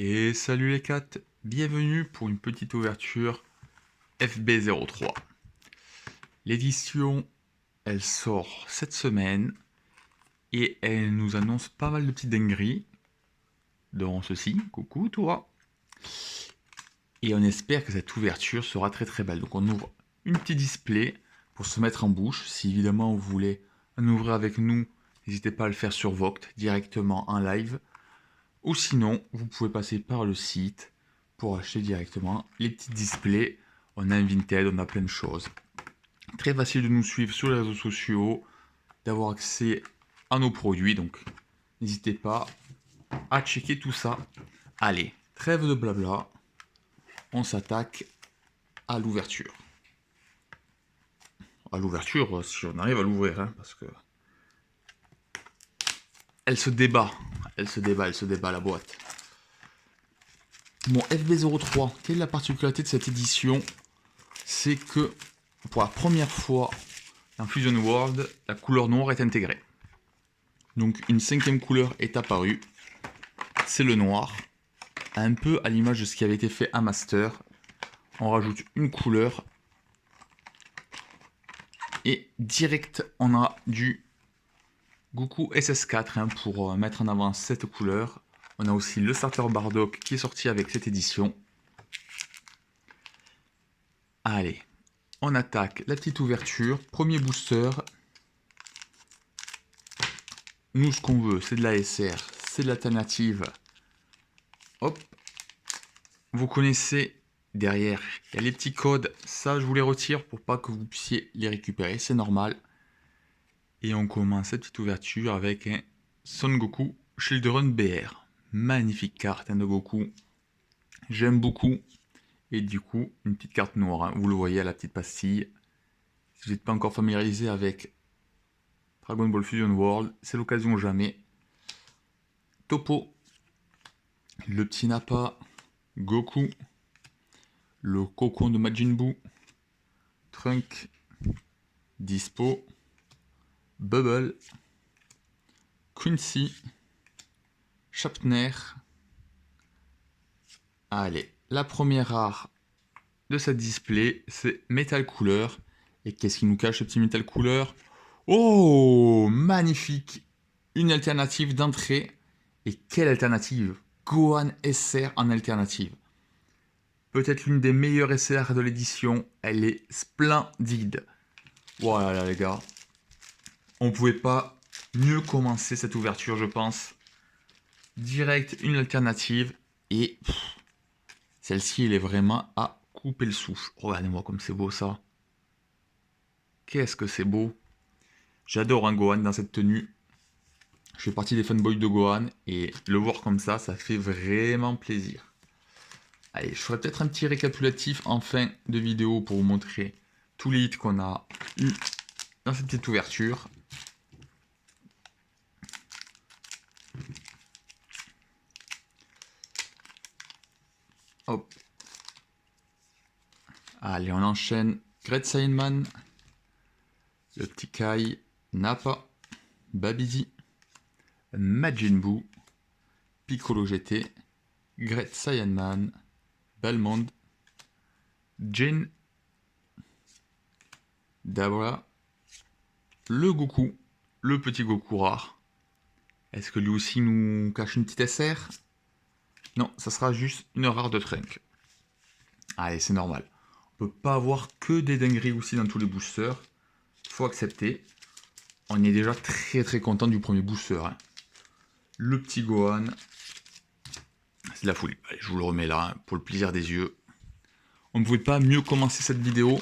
Et salut les cats, bienvenue pour une petite ouverture FB03. L'édition, elle sort cette semaine et elle nous annonce pas mal de petites dingueries, dont ceci, coucou toi. Et on espère que cette ouverture sera très très belle. Donc on ouvre une petite display pour se mettre en bouche. Si évidemment vous voulez en ouvrir avec nous, n'hésitez pas à le faire sur Voct directement en live. Ou sinon, vous pouvez passer par le site pour acheter directement les petits displays. On a un Vinted, on a plein de choses. Très facile de nous suivre sur les réseaux sociaux, d'avoir accès à nos produits. Donc, n'hésitez pas à checker tout ça. Allez, trêve de blabla. On s'attaque à l'ouverture. À l'ouverture, si on arrive à l'ouvrir, hein, parce que elle se débat. Elle se débat la boîte. Bon, FB03, quelle est la particularité de cette édition? C'est que pour la première fois dans Fusion World, la couleur noire est intégrée. Donc une cinquième couleur est apparue, c'est le noir. Un peu à l'image de ce qui avait été fait à Master. On rajoute une couleur. Et direct, on a du Goku SS4 hein, pour mettre en avant cette couleur. On a aussi le starter Bardock qui est sorti avec cette édition. Allez, on attaque la petite ouverture. Premier booster. Nous, ce qu'on veut, c'est de la SR, c'est de l'alternative. Hop. Vous connaissez derrière, il y a les petits codes. Ça, je vous les retire pour pas que vous puissiez les récupérer. C'est normal. Et on commence cette petite ouverture avec un Son Goku Children BR. Magnifique carte hein, de Goku. J'aime beaucoup. Et du coup, une petite carte noire. Hein. Vous le voyez à la petite pastille. Si vous n'êtes pas encore familiarisé avec Dragon Ball Fusion World, c'est l'occasion jamais. Topo. Le petit Nappa. Goku. Le cocon de Majin Buu. Trunk. Dispo. Bubble. Quincy. Schaffner. Allez, la première rare de cette display, c'est Metal Cooler. Et qu'est-ce qui nous cache ce petit Metal Cooler? Oh, magnifique! Une alternative d'entrée. Et quelle alternative? Gohan SR en alternative. Peut-être l'une des meilleures SR de l'édition. Elle est splendide. Voilà les gars. On pouvait pas mieux commencer cette ouverture, je pense. Direct, une alternative. Et celle-ci, elle est vraiment à couper le souffle. Regardez-moi comme c'est beau ça. Qu'est-ce que c'est beau. J'adore un Gohan dans cette tenue. Je fais partie des fanboys de Gohan. Et le voir comme ça fait vraiment plaisir. Allez, je ferai peut-être un petit récapitulatif en fin de vidéo pour vous montrer tous les hits qu'on a eu dans cette petite ouverture. Hop. Allez, on enchaîne. Great Saiyan, le petit Kai, Nappa, Babidi, Majin Buu, Piccolo GT, Great Saiyan Man, Belmond, Jin, Dabra, le Goku, le petit Goku rare. Est-ce que lui aussi nous cache une petite SR? Non, ça sera juste une rare de Trunk. Allez, c'est normal. On peut pas avoir que des dingueries aussi dans tous les boosters. Faut accepter. On est déjà très très content du premier booster. Hein. Le petit Gohan. C'est de la folie. Allez, je vous le remets là, hein, pour le plaisir des yeux. On ne pouvait pas mieux commencer cette vidéo.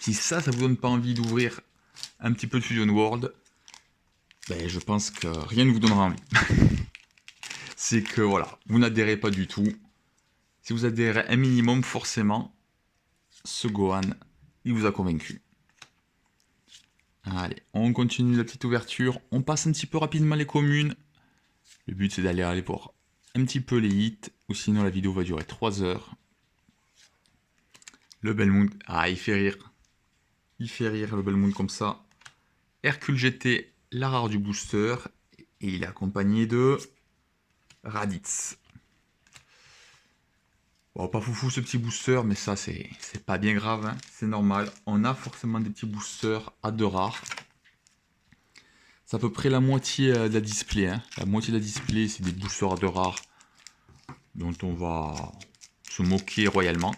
Si ça vous donne pas envie d'ouvrir un petit peu de Fusion World, ben, je pense que rien ne vous donnera envie. C'est que voilà, vous n'adhérez pas du tout. Si vous adhérez un minimum, forcément, ce Gohan, il vous a convaincu. Allez, on continue la petite ouverture. On passe un petit peu rapidement les communes. Le but, c'est d'aller voir un petit peu les hits, ou sinon la vidéo va durer 3 heures. Le Belmont, ah, il fait rire. Il fait rire le Belmont comme ça. Hercule GT, la rare du booster. Et il est accompagné de Raditz. Bon, pas foufou ce petit booster, mais ça c'est pas bien grave, hein. C'est normal. On a forcément des petits boosters à 2 rares. C'est à peu près la moitié de la display, hein. La moitié de la display, c'est des boosters à 2 rares dont on va se moquer royalement.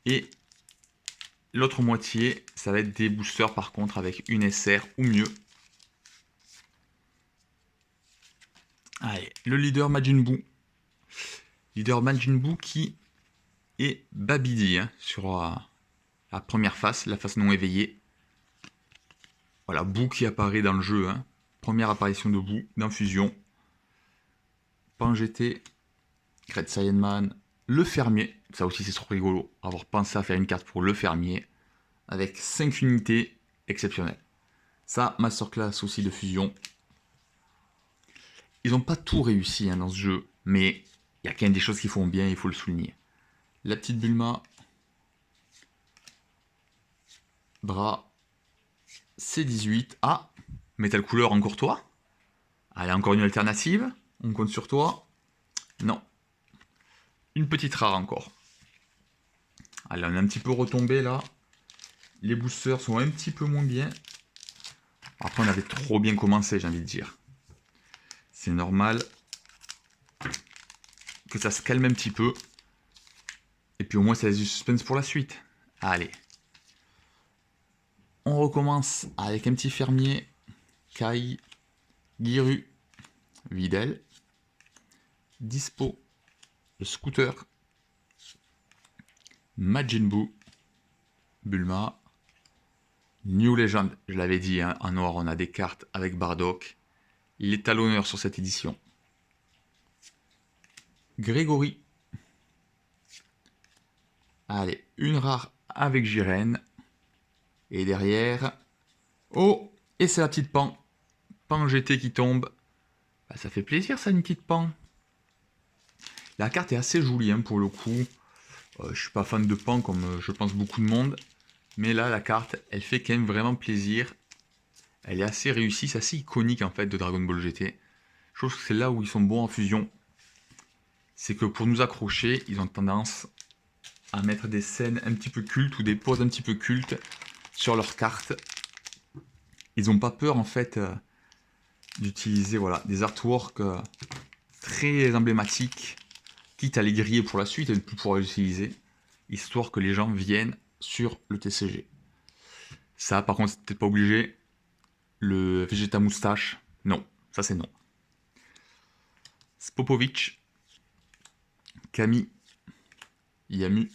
Et l'autre moitié, ça va être des boosters par contre avec une SR ou mieux. Allez, le leader Majin Buu. Leader Majin Buu qui est Babidi, hein, sur la première face, la face non éveillée. Voilà, Buu qui apparaît dans le jeu, hein. Première apparition de Buu dans Fusion. Pan GT, Great Saiyan Man, le fermier. Ça aussi c'est trop rigolo, avoir pensé à faire une carte pour le fermier. Avec 5 unités exceptionnelles. Ça, masterclass aussi de Fusion. Ils n'ont pas tout réussi, hein, dans ce jeu, mais il y a quand même des choses qui font bien, il faut le souligner. La petite Bulma, bras, C18. Ah, Metal Cooler encore toi. Allez, encore une alternative. On compte sur toi. Non. Une petite rare encore. Allez, on est un petit peu retombé là. Les boosters sont un petit peu moins bien. Après, on avait trop bien commencé, j'ai envie de dire. C'est normal que ça se calme un petit peu. Et puis au moins, ça laisse du suspense pour la suite. Allez. On recommence avec un petit fermier. Kai, Giru, Videl, Dispo, le scooter, Majin Buu, Bulma, New Legend, je l'avais dit, hein, en noir on a des cartes avec Bardock. Il est à l'honneur sur cette édition. Grégory. Allez, une rare avec Jiren. Et derrière... Oh, et c'est la petite Pan. Pan GT qui tombe. Bah, ça fait plaisir ça, une petite Pan. La carte est assez jolie, hein, pour le coup. Je suis pas fan de Pan comme je pense beaucoup de monde. Mais là, la carte, elle fait quand même vraiment plaisir. Elle est assez réussie, c'est assez iconique en fait de Dragon Ball GT. Je trouve que c'est là où ils sont bons en fusion. C'est que pour nous accrocher, ils ont tendance à mettre des scènes un petit peu cultes ou des poses un petit peu cultes sur leurs cartes. Ils n'ont pas peur en fait d'utiliser voilà, des artworks très emblématiques, quitte à les griller pour la suite et de ne plus pouvoir les utiliser, histoire que les gens viennent sur le TCG. Ça par contre c'est peut-être pas obligé. Le Vegeta moustache, non, ça c'est non. Spopovich, Kami, Yamu,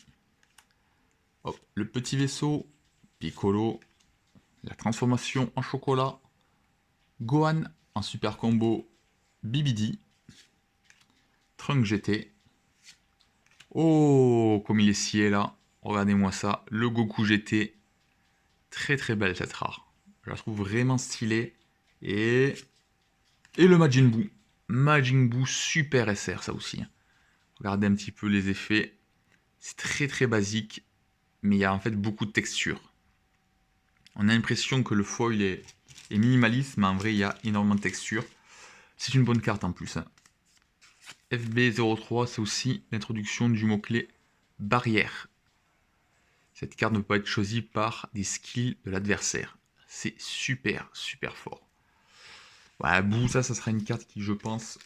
hop, le petit vaisseau, Piccolo, la transformation en chocolat, Gohan en super combo, Bibidi, Trunk GT. Oh, comme il est scié là, regardez-moi ça, le Goku GT, très très belle cette rare. Je la trouve vraiment stylée. Et le Majin Buu. Majin Buu super SR ça aussi. Regardez un petit peu les effets. C'est très très basique, mais il y a en fait beaucoup de textures. On a l'impression que le foil est minimaliste, mais en vrai il y a énormément de textures. C'est une bonne carte en plus, hein. FB03, c'est aussi l'introduction du mot-clé barrière. Cette carte ne peut pas être choisie par des skills de l'adversaire. C'est super super fort. Voilà, Buu, ça sera une carte qui, je pense,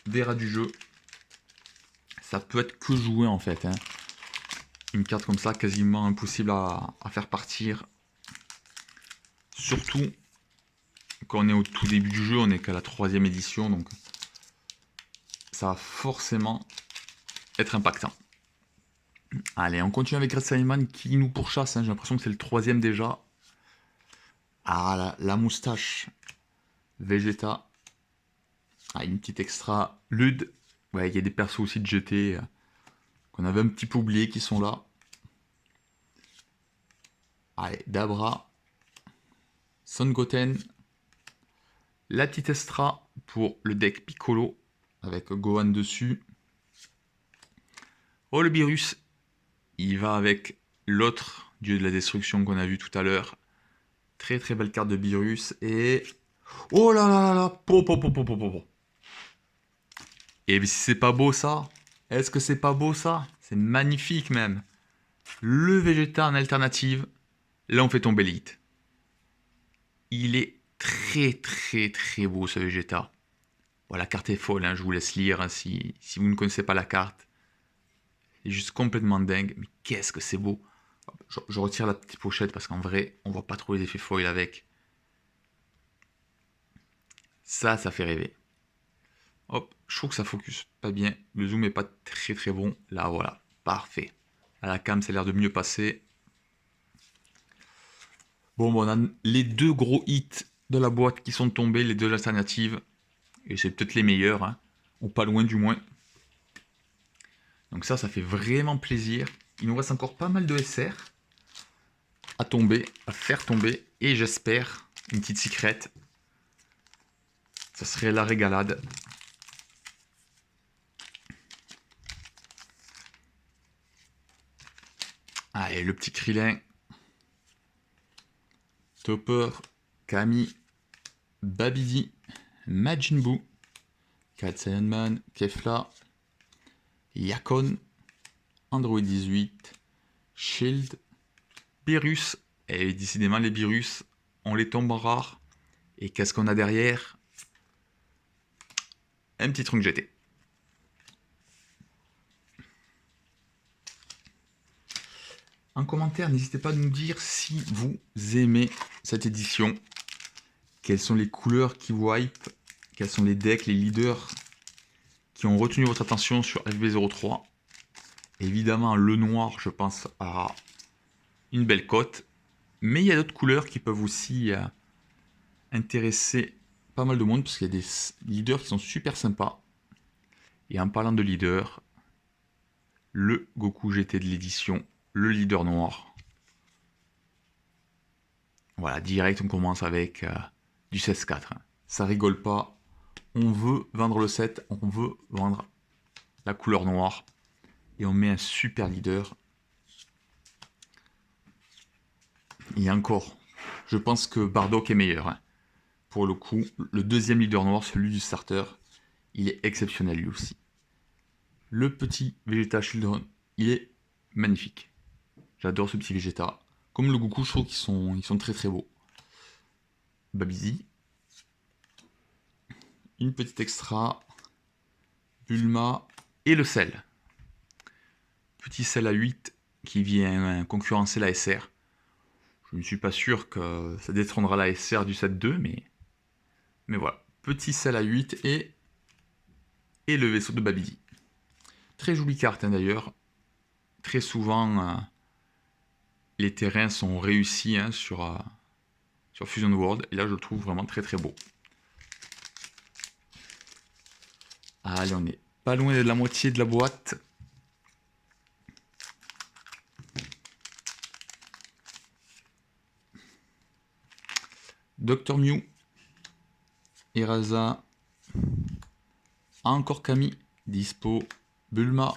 verra du jeu. Ça peut être que joué en fait, hein. Une carte comme ça, quasiment impossible à faire partir. Surtout quand on est au tout début du jeu, on n'est qu'à la 3e édition, donc ça va forcément être impactant. Allez, on continue avec Great Saiyan Man qui nous pourchasse, hein. J'ai l'impression que c'est le 3e déjà. Ah, la moustache. Vegeta. Ah, une petite extra. Lud. Ouais, il y a des persos aussi de GT qu'on avait un petit peu oublié qui sont là. Allez, Dabra. Son Goten. La petite extra pour le deck Piccolo avec Gohan dessus. Oh, le Beerus. Il va avec l'autre dieu de la destruction qu'on a vu tout à l'heure. Très très belle carte de Beerus. Et... oh là là là là. Po, po, po, po, po, po. Et si c'est pas beau ça, Est-ce que c'est pas beau ça? C'est magnifique même. Le Vegeta en alternative. Là, on fait tomber l'élite. Il est très très très beau ce Vegeta. Bon, la carte est folle, hein, je vous laisse lire hein, si vous ne connaissez pas la carte. C'est juste complètement dingue. Mais qu'est-ce que c'est beau. Je retire la petite pochette parce qu'en vrai, on voit pas trop les effets foil avec. Ça fait rêver. Hop, je trouve que ça focus pas bien. Le zoom est pas très très bon. Là, voilà, parfait. À la cam, ça a l'air de mieux passer. Bon, on a les deux gros hits de la boîte qui sont tombés, les deux alternatives. Et c'est peut-être les meilleurs, hein, ou pas loin du moins. Donc ça fait vraiment plaisir. Il nous reste encore pas mal de SR à tomber, à faire tomber. Et j'espère une petite secrète. Ça serait la régalade. Allez, le petit Krillin. Topper, Kami, Babidi, Majin Buu, Cat Saiyanman, Kefla, Yakon, Android 18, Shield, Beerus. Et décidément, les Beerus, on les tombe en rare. Et qu'est-ce qu'on a derrière? Un petit Trunk GT. En commentaire, n'hésitez pas à nous dire si vous aimez cette édition. Quelles sont les couleurs qui vous hype? Quels sont les decks, les leaders qui ont retenu votre attention sur FB03? Évidemment, le noir, je pense, à une belle cote. Mais il y a d'autres couleurs qui peuvent aussi intéresser pas mal de monde parce qu'il y a des leaders qui sont super sympas. Et en parlant de leader, le Goku GT de l'édition, le leader noir. Voilà, direct on commence avec du 16-4. Ça rigole pas. On veut vendre le set, on veut vendre la couleur noire. Et on met un super leader. Et encore, je pense que Bardock est meilleur. Hein. Pour le coup, le deuxième leader noir, celui du starter, il est exceptionnel lui aussi. Le petit Vegeta Children, il est magnifique. J'adore ce petit Vegeta. Comme le Goku, je trouve qu'ils sont très très beaux. Babidi. Une petite extra. Bulma. Et le sel. Petit sel à 8 qui vient concurrencer la SR. Je ne suis pas sûr que ça détrônera la SR du set 2, mais voilà. Petit sel à 8 et le vaisseau de Babidi. Très jolie carte hein, d'ailleurs. Très souvent, les terrains sont réussis hein, sur Fusion World. Et là, je le trouve vraiment très très beau. Allez, on est pas loin de la moitié de la boîte. Dr Mew, Eraza, encore Kami, Dispo, Bulma,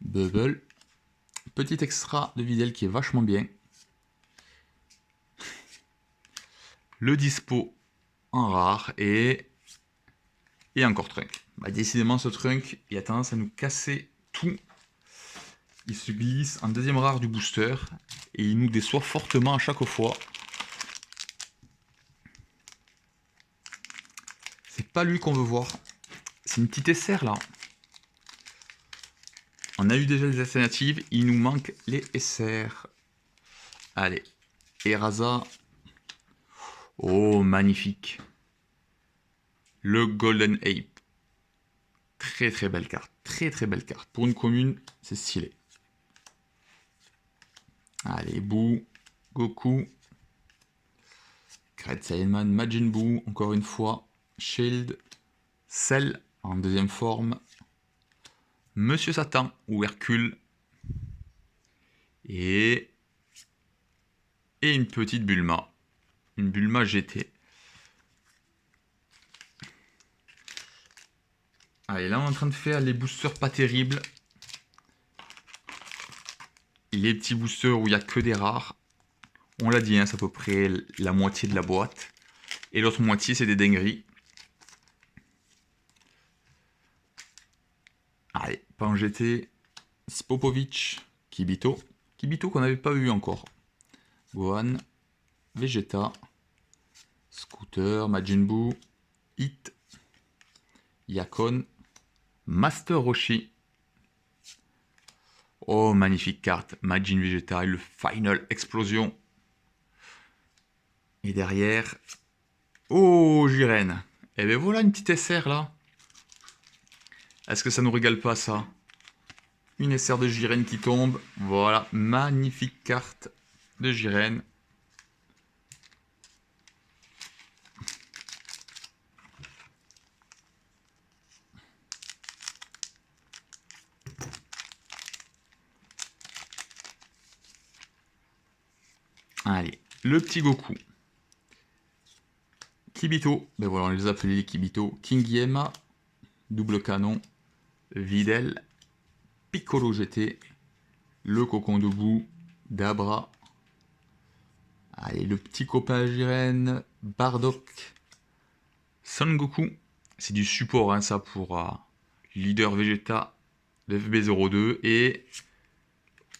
Bubble, petit extra de Videl qui est vachement bien. Le Dispo en rare et encore Trunk. Bah, décidément ce Trunk, il a tendance à nous casser tout. Il se glisse en deuxième rare du booster et il nous déçoit fortement à chaque fois. C'est pas lui qu'on veut voir. C'est une petite SR là. On a eu déjà des alternatives, il nous manque les SR. Allez, Eraza. Oh, magnifique. Le Golden Ape. Très très belle carte. Très très belle carte. Pour une commune, c'est stylé. Allez, Buu, Goku. Cat Saiyanman, Majin Buu, encore une fois. Shield. Cell en deuxième forme. Monsieur Satan ou Hercule. Et une petite Bulma. Une Bulma GT. Allez, là on est en train de faire les boosters pas terribles. Les petits boosters où il n'y a que des rares. On l'a dit, hein, c'est à peu près la moitié de la boîte. Et l'autre moitié, c'est des dingueries. Allez, pas en GT. Spopovic. Kibito. Kibito qu'on n'avait pas vu encore. Gohan. Vegeta. Scooter. Majin Buu. Hit. Yakon. Master Roshi. Oh, magnifique carte. Majin Vegeta, le Final Explosion. Et derrière... Oh, Jiren. Et ben voilà une petite SR là. Est-ce que ça nous régale pas ça? Une SR de Jiren qui tombe. Voilà, magnifique carte de Jiren. Allez, le petit Goku. Kibito, ben voilà, on les appelait les Kibito. King Yema, double canon, Videl, Piccolo GT, le cocon de Buu, Dabra. Allez, le petit copain Jiren, Bardock, Son Goku. C'est du support, hein, ça, pour leader Vegeta de FB02.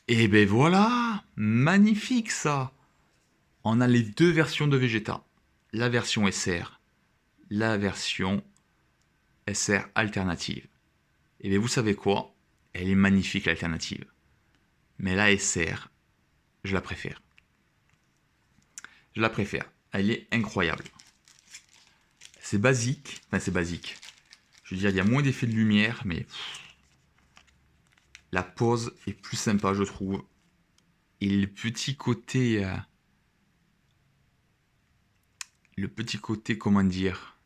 Et ben voilà, magnifique ça. On a les deux versions de Vegeta. La version SR, la version SR alternative. Et bien vous savez quoi? Elle est magnifique l'alternative. Mais la SR, je la préfère. Je la préfère. Elle est incroyable. C'est basique. Enfin c'est basique. Je veux dire, il y a moins d'effets de lumière, mais... la pose est plus sympa, je trouve. Et le petit côté... comment dire,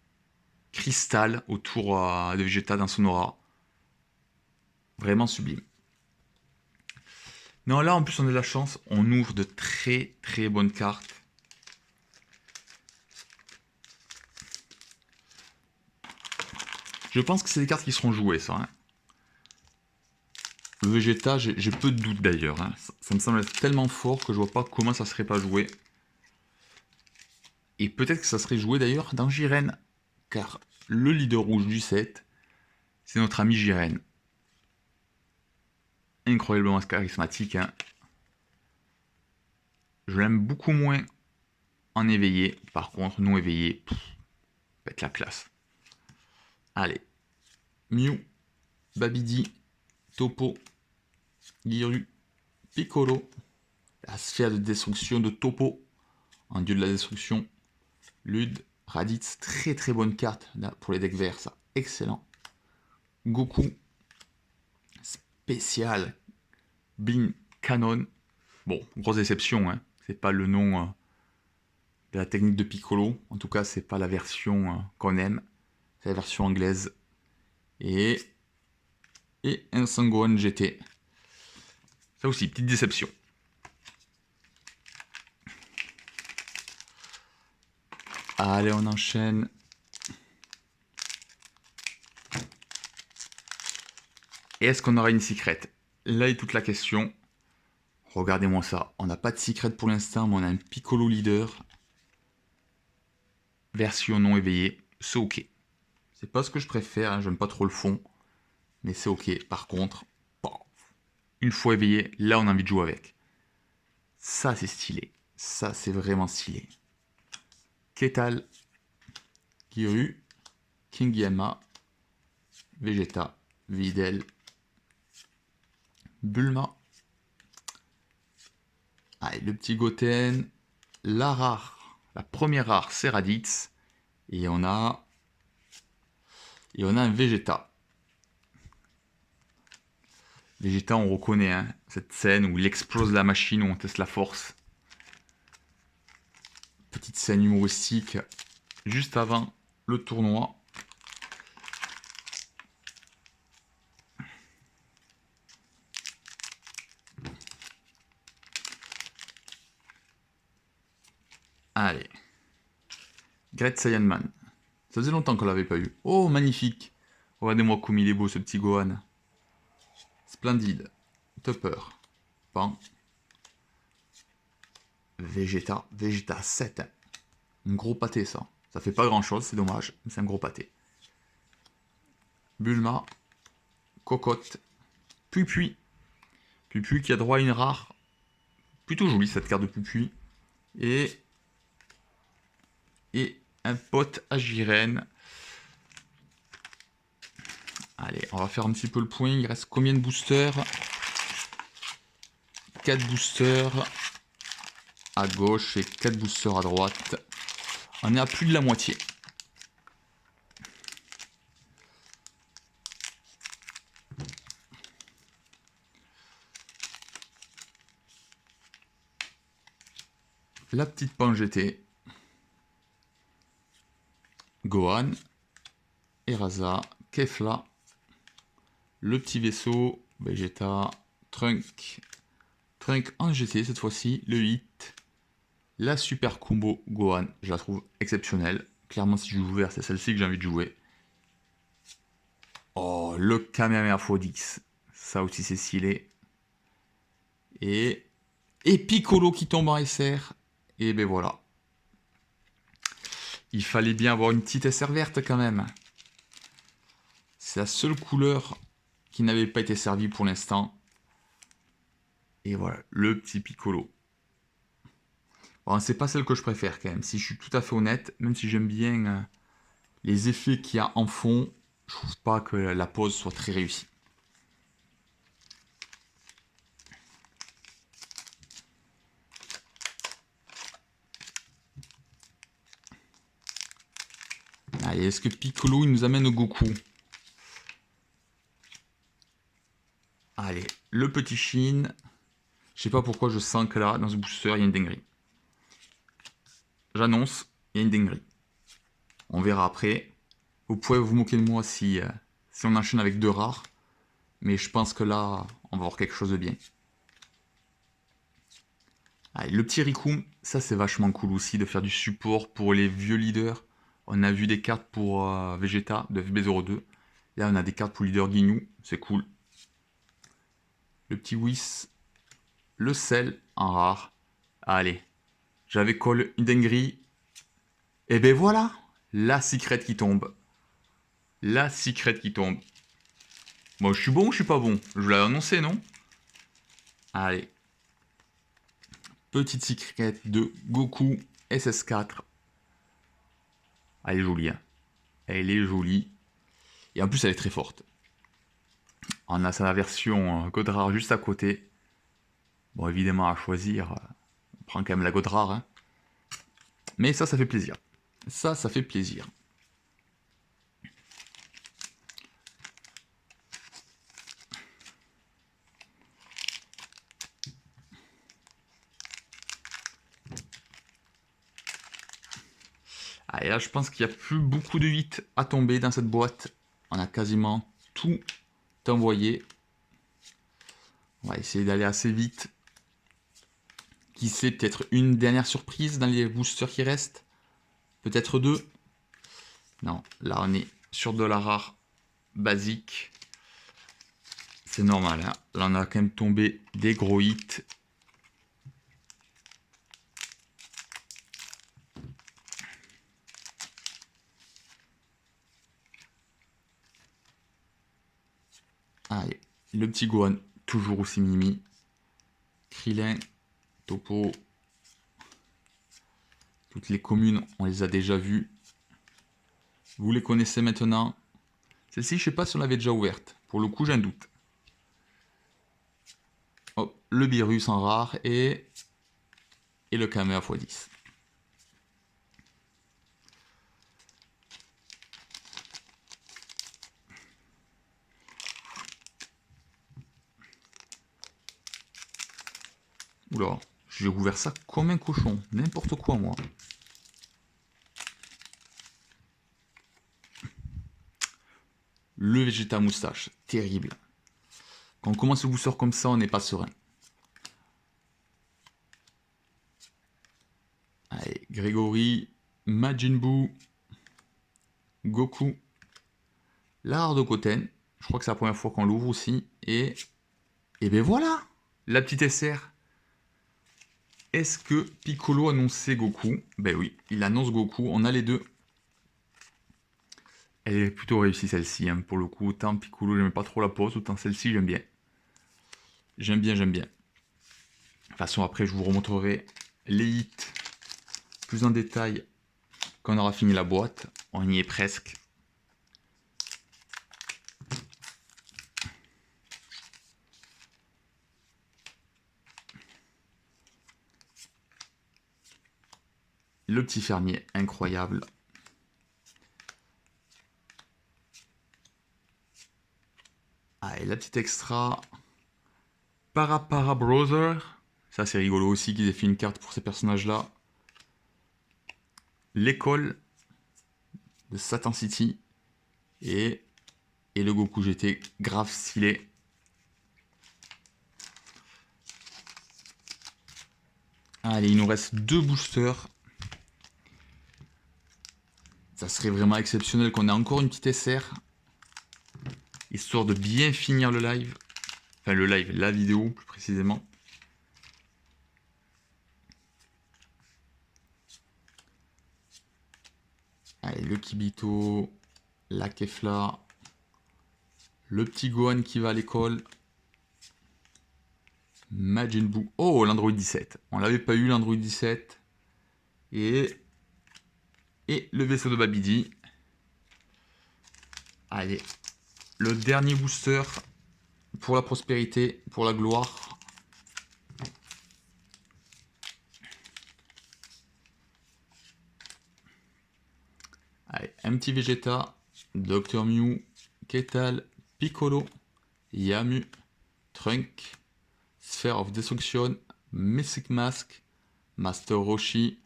cristal autour de Vegeta dans son aura. Vraiment sublime. Non, là, en plus, on a de la chance. On ouvre de très, très bonnes cartes. Je pense que c'est des cartes qui seront jouées, ça. Hein. Le Vegeta, j'ai peu de doutes, d'ailleurs. Hein. Ça me semble être tellement fort que je vois pas comment ça serait pas joué. Et peut-être que ça serait joué, d'ailleurs, dans Jiren. Car le leader rouge du set, c'est notre ami Jiren. Incroyablement charismatique. Hein. Je l'aime beaucoup moins en éveillé. Par contre, non éveillé, être la classe. Allez. Mew, Babidi, Topo, Giru, Piccolo, la sphère de destruction de Topo, un dieu de la destruction, Lud, Raditz, très très bonne carte pour les decks verts, ça, excellent. Goku, spécial, Bin Canon, bon, grosse déception, hein. C'est pas le nom de la technique de Piccolo, en tout cas c'est pas la version qu'on aime, c'est la version anglaise. Et un Sangohan GT. Ça aussi, petite déception. Allez, on enchaîne. Et est-ce qu'on aura une secret? Là est toute la question. Regardez-moi ça. On n'a pas de secret pour l'instant, mais on a un Piccolo leader. Version non éveillée. C'est ok. C'est pas ce que je préfère, hein. J'aime pas trop le fond. Mais c'est ok. Par contre, une fois éveillé, là on a envie de jouer avec. Ça c'est stylé. Ça c'est vraiment stylé. Ketal, Giru, King Yama, Vegeta, Videl, Bulma. Allez, le petit Goten. La rare, la première rare, c'est Raditz. Et on a un Vegeta. Vegeta, on reconnaît hein, cette scène où il explose la machine, où on teste la force. Petite scène humoristique juste avant le tournoi. Allez. Great Saiyan Man. Ça faisait longtemps qu'on l'avait pas eu. Oh, magnifique. Regardez-moi comme il est beau ce petit Gohan. Splendide. Topper. Pan. Vegeta. Vegeta 7. Un gros pâté ça. Ça fait pas grand chose, c'est dommage. Mais c'est un gros pâté. Bulma. Cocotte. Pupui. Pupui qui a droit à une rare. Plutôt jolie cette carte de Pupui. Et un pote à Girène. Allez, on va faire un petit peu le point. Il reste combien de boosters? 4 boosters à gauche et 4 boosters à droite. On est à plus de la moitié. La petite pan GT. Gohan. Eraza. Kefla. Le petit vaisseau. Vegeta. Trunk. Trunk en GT cette fois-ci. Le hit. La super combo Gohan. Je la trouve exceptionnelle. Clairement, si je joue vert, c'est celle-ci que j'ai envie de jouer. Oh, le Kamehameha x10. Ça aussi, c'est stylé. Et Piccolo qui tombe en SR. Et ben voilà. Il fallait bien avoir une petite SR verte quand même. C'est la seule couleur qui n'avait pas été servie pour l'instant. Et voilà, le petit Piccolo. Bon, c'est pas celle que je préfère quand même, si je suis tout à fait honnête. Même si j'aime bien les effets qu'il y a en fond, je trouve pas que la pose soit très réussie. Allez, est-ce que Piccolo il nous amène Goku? Allez, le petit Shin. Je sais pas pourquoi je sens que là, dans ce booster, il y a une dinguerie. J'annonce, il y a une dinguerie. On verra après. Vous pouvez vous moquer de moi si on enchaîne avec 2 rares. Mais je pense que là, on va avoir quelque chose de bien. Allez, le petit Riku, ça c'est vachement cool aussi de faire du support pour les vieux leaders. On a vu des cartes pour Vegeta de FB02. Là, on a des cartes pour leader Ginyu, c'est cool. Le petit Whis, le sel en rare. Allez, j'avais call une dinguerie. Et ben voilà, la secret qui tombe. La secret qui tombe. Moi, je suis bon ou je suis pas bon? Je vous l'avais annoncé, non? Allez. Petite secret de Goku SS4. Elle est jolie, hein. Elle est jolie. Et en plus, elle est très forte. On a sa version Godrar juste à côté. Bon, évidemment, à choisir, on prend quand même la Godrar. Hein. Mais ça fait plaisir. Ça fait plaisir. Allez, là, je pense qu'il n'y a plus beaucoup de 8 à tomber dans cette boîte. On a quasiment tout envoyé. On va essayer d'aller assez vite. Qui sait, peut-être une dernière surprise dans les boosters qui restent. Peut-être 2. Non, là, on est sur de la rare basique. C'est normal, hein. Là, on a quand même tombé des gros hits. Allez, le petit Gohan, toujours aussi mimi. Krillin, Topo. Toutes les communes, on les a déjà vues. Vous les connaissez maintenant. Celle-ci, je sais pas si on l'avait déjà ouverte. Pour le coup, j'ai un doute. Hop, le virus en rare et le Kamehameha x10. Oula, j'ai ouvert ça comme un cochon. N'importe quoi, moi. Le Vegeta moustache, terrible. Quand on commence le booster comme ça, on n'est pas serein. Allez, Grégory, Majin Buu, Goku, l'art de Goten. Je crois que c'est la première fois qu'on l'ouvre aussi. Et ben voilà, la petite SR. Est-ce que Piccolo annonçait Goku? Ben oui, il annonce Goku, on a les deux. Elle est plutôt réussie celle-ci, hein, pour le coup. Autant Piccolo, j'aime pas trop la pose, autant celle-ci, j'aime bien. J'aime bien, j'aime bien. De toute façon, après, je vous remontrerai les hits plus en détail quand on aura fini la boîte. On y est presque. Le petit fermier, incroyable. Ah, et la petite extra. Para Brother. Ça, c'est rigolo aussi qu'ils aient fait une carte pour ces personnages-là. L'école de Satan City. Et le Goku GT, grave stylé. Allez, il nous reste 2 boosters. Ça serait vraiment exceptionnel qu'on ait encore une petite SR. Histoire de bien finir le live. Enfin, le live, la vidéo, plus précisément. Allez, le Kibito, la Kefla, le petit Gohan qui va à l'école, Majin Buu. Oh, l'Android 17. On l'avait pas eu, l'Android 17. Et le vaisseau de Babidi. Allez, le dernier booster pour la prospérité, pour la gloire. Allez, un petit Vegeta, Dr Mew, Ketal, Piccolo, Yamu, Trunk, Sphere of Destruction, Mystic Mask, Master Roshi,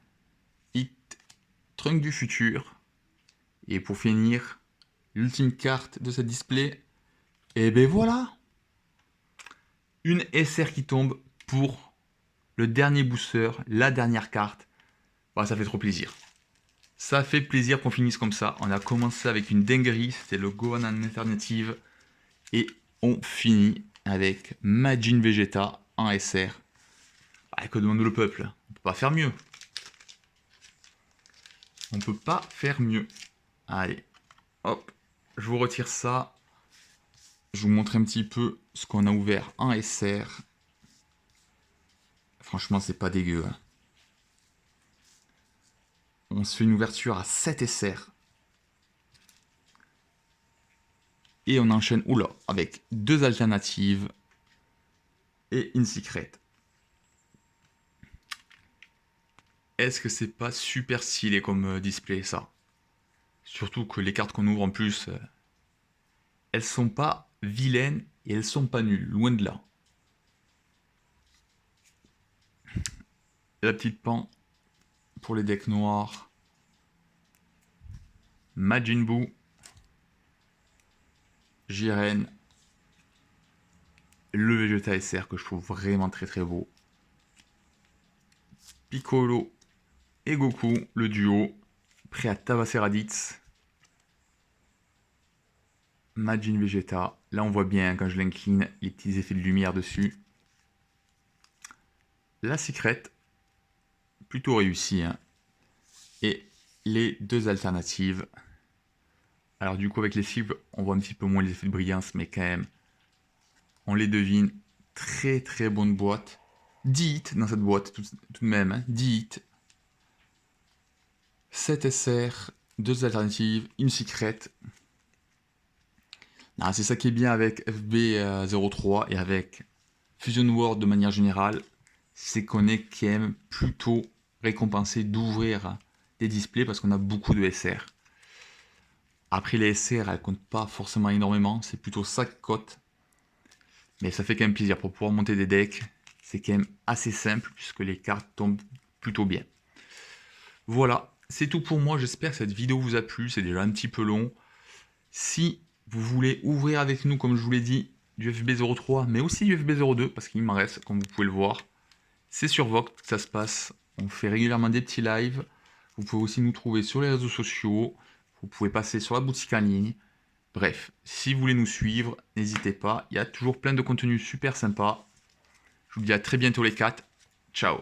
Hit, Trunk du futur. Et pour finir, l'ultime carte de cette display. Et ben voilà, une SR qui tombe pour le dernier booster, la dernière carte. Bah, ça fait trop plaisir. Ça fait plaisir qu'on finisse comme ça. On a commencé avec une dinguerie, c'était le Gohan en alternative. Et on finit avec Majin Vegeta en SR. Ah, que demande le peuple? On peut pas faire mieux. On peut pas faire mieux. Allez, hop, je vous retire ça. Je vous montre un petit peu ce qu'on a ouvert en SR. Franchement, c'est pas dégueu. Hein. On se fait une ouverture à 7 SR. Et on enchaîne, oula, avec 2 alternatives et une secret. Est-ce que c'est pas super stylé comme display, ça? Surtout que les cartes qu'on ouvre en plus, elles sont pas vilaines et elles sont pas nulles, loin de là. La petite pan pour les decks noirs. Majin Buu. Jiren. Le Vegeta SR que je trouve vraiment très très beau. Piccolo et Goku, le duo, prêt à tabasser Raditz. Majin Vegeta, là on voit bien quand je l'incline les petits effets de lumière dessus. La secret, plutôt réussie. Hein. Et les 2 alternatives. Alors du coup avec les cibles, on voit un petit peu moins les effets de brillance, mais quand même, on les devine. Très très bonne boîte. 10 hits dans cette boîte, tout de même. Hein. 10 hits. 7 SR, 2 alternatives, une secret. C'est ça qui est bien avec FB03 et avec Fusion World de manière générale, c'est qu'on est quand même plutôt récompensé d'ouvrir des displays parce qu'on a beaucoup de SR. Après les SR, elles comptent pas forcément énormément, c'est plutôt ça qui cote. Mais ça fait quand même plaisir pour pouvoir monter des decks. C'est quand même assez simple puisque les cartes tombent plutôt bien. Voilà, c'est tout pour moi. J'espère que cette vidéo vous a plu. C'est déjà un petit peu long. Si vous voulez ouvrir avec nous, comme je vous l'ai dit, du FB03, mais aussi du FB02, parce qu'il m'en reste, comme vous pouvez le voir, c'est sur Vox que ça se passe. On fait régulièrement des petits lives. Vous pouvez aussi nous trouver sur les réseaux sociaux. Vous pouvez passer sur la boutique en ligne. Bref, si vous voulez nous suivre, n'hésitez pas. Il y a toujours plein de contenus super sympas. Je vous dis à très bientôt les 4. Ciao.